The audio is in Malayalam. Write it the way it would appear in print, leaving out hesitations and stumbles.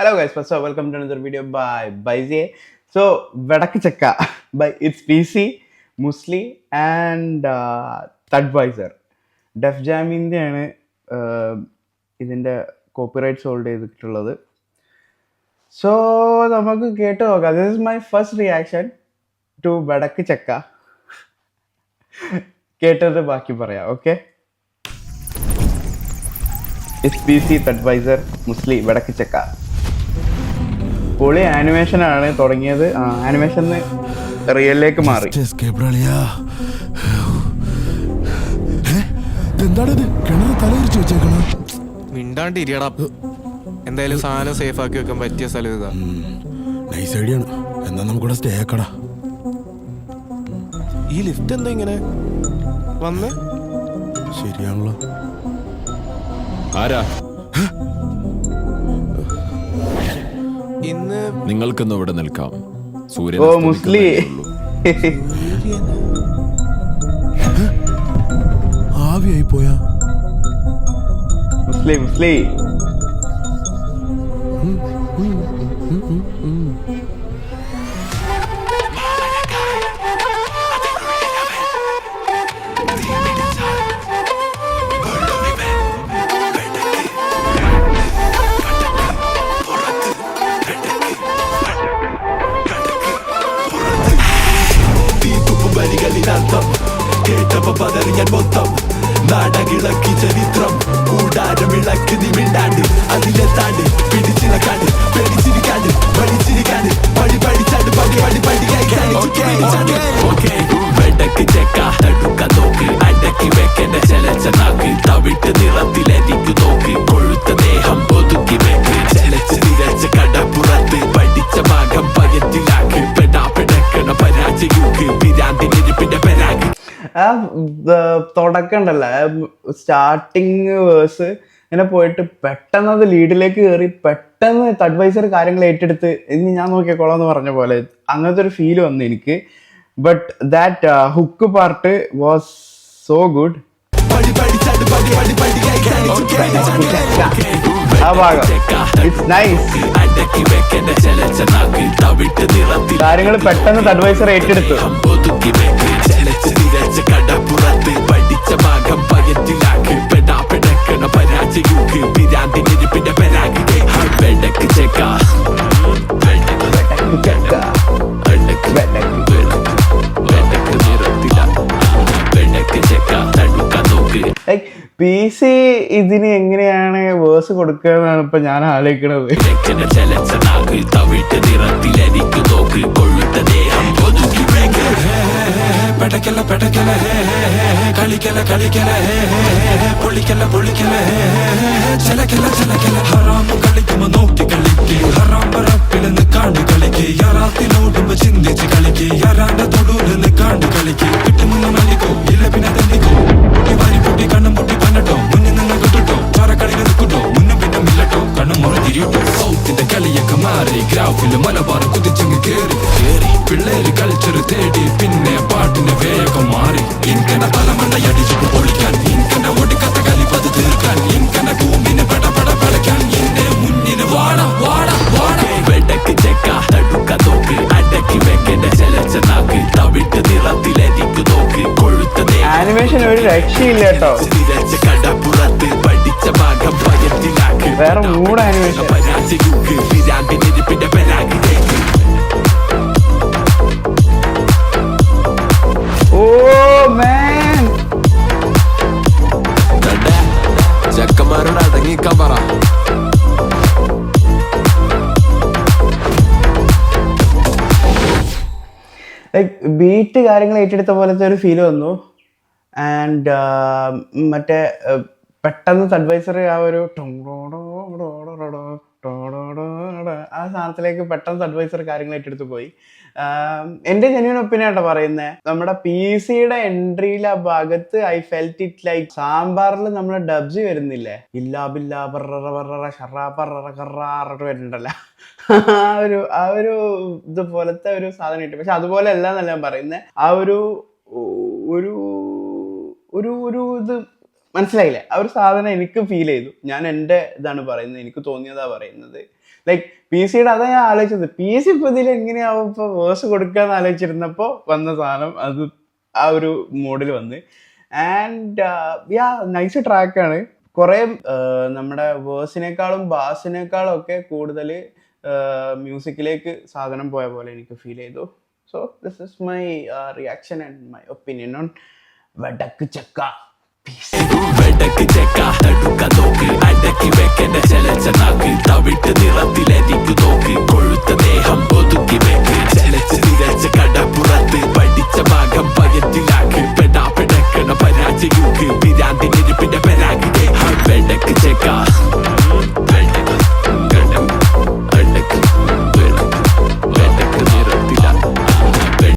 Hello guys, first of all, welcome to another video by Baizie. So, Vadak Chakka by it's PC, Musli and Thudweiser. Def Jam ഇന്ത്യയാണ് ഇതിൻ്റെ കോപ്പിറൈറ്റ്സ് ഹോൾഡ് ചെയ്തിട്ടുള്ളത്. സോ നമുക്ക് കേട്ട് നോക്കാം. This is my first reaction to വടക്ക് ചക്ക. കേട്ടത് ബാക്കി പറയാം. Okay, it's PC, Thudweiser, Musli, വടക്ക് ചക്ക. പൊളി ആനിമേഷൻ ആണ് തുടങ്ങിയത്. ആനിമേഷൻ റിയലിലേക്ക് മാറി. മിണ്ടാണ്ടിരിയടാ. എന്തായാലും സാധനം സേഫ് ആക്കി വെക്കാൻ പറ്റിയ സ്ഥലം ഇതാ. നൈസ് ഐഡിയ ആണ്. എന്നാ നമുക്കിവിടെ സ്റ്റേ ആക്കടാ. ഈ ലിഫ്റ്റ് എന്താ ഇങ്ങനെ വന്ന്? ശരിയാണല്ലോ. ആരാ ഇന്ന് നിങ്ങൾക്കൊന്നും ഇവിടെ നിൽക്കാം. സൂര്യൻ ഓ മുസ്ലി, ആവിയായി പോയാ മുസ്ലി മുസ്ലി. കേട്ടപ്പോ പതറിയാൻ മൊത്തം നാടകിളക്കി ചരിത്രം കൂടാരമിളക്കി നീ മിണ്ടാണ്ട് അതിലെ താണ്ട് പിടിച്ചിളക്കാണ്ട് പെടിച്ചിരിക്കാണ്ട് പഠിച്ചിരിക്കാണ്ട് പടി പഠിച്ചാണ്ട് പടി പടി പടിക്കാണ്ട് വെടക്ക് ചെക്ക തടുക്ക നോക്ക് അടക്കി വെക്കേണ്ട ചെലച്ച നാക്ക് തവിട്ട് നിറത്തിലെനിക്ക് നോക്ക് കൊഴുത്ത ദേഹം ഒതുക്കി വെക്ക് ചെലച്ച് നിരച്ച് കടപ്പുറത്ത് പഠിച്ച മാകം പയറ്റിലാക്ക് പെടാ പെടക്കണ പരാജയൂക്ക് പിരാന്തിനിരിപ്പിന്റെ പെരാഗ്. ആ തുടക്കം ഉണ്ടല്ലോ, സ്റ്റാർട്ടിങ് വേഴ്സ് ഇങ്ങനെ പോയിട്ട് പെട്ടെന്ന് അത് ലീഡിലേക്ക് കയറി പെട്ടെന്ന് Thudweiser കാര്യങ്ങൾ ഏറ്റെടുത്ത് ഇനി ഞാൻ നോക്കിക്കോളാം എന്ന് പറഞ്ഞ പോലെ അങ്ങനത്തെ ഒരു ഫീൽ വന്നു എനിക്ക്. But that hook part was so good. ആ ഭാഗം ഇറ്റ്സ് നൈസ്. കാര്യങ്ങൾ പെട്ടെന്ന് Thudweiser ഏറ്റെടുത്തു. കടപ്പുറത്ത് പഠിച്ച ഭാഗം പയറ്റിലാക്ക് പെടാ പെടക്കണ പരാജയൂക്ക് പിരാന്തിനിരിപ്പിന്റെ പെരാഗ് വെടക്ക് ചെക്ക PC ഇതിന് എങ്ങനെയാണ് വേഴ്സ് കൊടുക്കുക എന്നാണ് ഇപ്പൊ ഞാൻ ആലോചിക്കണത്. നിറത്തിലെനിക്ക് നോക്ക് കൊഴുത്ത ദേഹം ഒതുക്കി പെടക്കല പെടക്കല കളിക്കല കളിക്കല പൊളിക്കല പൊളിക്കല ചിലക്കല ചിലക്കല ഹറാമ് കളിക്കുമ്പോ നോക്കി കളിക്ക് ഹറാം പറപ്പിലെന്ന് കാണ്ട് കളിക്ക് യറാത്തിനോടുമ്പോ ചിന്തിച്ച് കളിക്ക് യറാന്റെ തൊടൂലെന്ന് കാണ്ട് കളിക്ക് കിട്ടുമുന്ന മല്ലിക്കോ ഇല്ല പിന്നെ തന്നിക്കോ പൊട്ടി വാരി പൊട്ടി കണ്ണും പൊട്ടി പന്നട്ടോ മുന്നിൽ നിന്ന് കിട്ടോ ചോരക്കളിയിൽ നിൽക്കുട്ടോ മുന്നും പിന്നെ മില്ലട്ടോ കണ്ണും മുറതിരിട്ടോ സൗത്തിന്റെ കളിയൊക്കെ മാറി ഗ്രാഫില് മലബാർ കുതിച്ചങ്ങ് കേറി കേറി പിള്ളേര് കൾച്ചർ തേടി പിന്നെ പാട്ടിന്റെ വേഗം മാറി ഇൻകന തലമണ്ണ അടിച്ചിട്ട് പൊളിക്കാൻ ഇൻകന ഒടുക്കത്ത കലിപ്പത് തീർക്കാൻ ഇൻകന ഭൂമിനെ പടപട പടയ്ക്കാൻ എന്റെ മുന്നിന് വാട വാട വാട വെടക്ക് ചെക്ക തടുക്ക നോക്ക് അടക്കി വെക്കേണ്ട ചെലച്ച നാക്ക് തവിട്ട് നിറത്തിലെനിക്ക് നോക്ക് കൊഴുത്ത ആനിമേഷൻ ഒരു രക്ഷയില്ല കേട്ടോ. കടപ്പുറത്ത് പഠിച്ച ഭാഗം പയറ്റിലാക്ക് വേറെ മൂഡ് ആനിമേഷൻ. പരാജയൂക്ക് പിരാന്തിനിരിപ്പിന്റെ പെരാഗ്. ചെക്കന്മാരോട് അടങ്ങിക്കാൻ പറ. ലൈക്ക് ബീറ്റ് കാര്യങ്ങൾ ഏറ്റെടുത്ത പോലത്തെ ഒരു ഫീൽ വന്നു. ആൻഡ് മറ്റേ പെട്ടെന്ന് Thudweiser ആ ഒരു ആ സാധനത്തിലേക്ക് പെട്ടെന്ന് Thudweiser കാര്യങ്ങൾ ഏറ്റെടുത്ത് പോയി. എൻ്റെ ജെന്യൂൻ ഒപ്പീനിയൻ ആട്ടോ പറയുന്നത്. നമ്മുടെ PCയുടെ എൻട്രിയിൽ ആ ഭാഗത്ത് ഐ ഫെൽറ്റ് ഇറ്റ് ലൈക്ക് സാമ്പാറിൽ നമ്മൾ ഡബ്സ് വരുന്നില്ലേ, ഇല്ലാ ബില്ലാ വരുന്നുണ്ടല്ലോ, ആ ഒരു ഇതുപോലത്തെ ഒരു സാധനം കിട്ടും. പക്ഷെ അതുപോലെ അല്ല എന്നല്ല ഞാൻ പറയുന്നത്. ആ ഒരു ഒരു ഒരു ഒരു ഇത് മനസ്സിലായില്ലേ? ആ ഒരു സാധനം എനിക്ക് ഫീൽ ചെയ്തു. ഞാൻ എൻ്റെ ഇതാണ് പറയുന്നത്, എനിക്ക് തോന്നിയതാ പറയുന്നത്. ലൈക്ക് പി സിയുടെ അതാ ഞാൻ ആലോചിച്ചത്, പി സി ഇപ്പൊ ഇതിൽ എങ്ങനെയാവും ഇപ്പൊ വേഴ്സ് കൊടുക്കാന്ന് ആലോചിച്ചിരുന്നപ്പോ വന്ന സാധനം അത് ആ ഒരു മോഡിൽ വന്ന്. ആൻഡ് യാ നൈസ് ട്രാക്കാണ്. കുറെ നമ്മുടെ വേഴ്സിനേക്കാളും ബാസിനേക്കാളും ഒക്കെ കൂടുതൽ മ്യൂസിക്കിലേക്ക് സാധനം പോയ പോലെ എനിക്ക് ഫീൽ ചെയ്തു. So this is my reaction and my opinion on വെടക്ക് ചക്ക. വെടക്ക് ചെക്ക തടുക്ക നോക്ക് അടക്കി വെക്കണ്ട ചലച്ച നാക്ക് തവിട്ട് നിറത്തിലരിക്കു നോക്ക് കൊഴുത്ത ദേഹം ഒതുക്കി വെക്ക് ചലച്ച് നിരച്ച് കടപ്പുറത്ത് പഠിച്ച ഭാഗം പയറ്റിലാക്ക്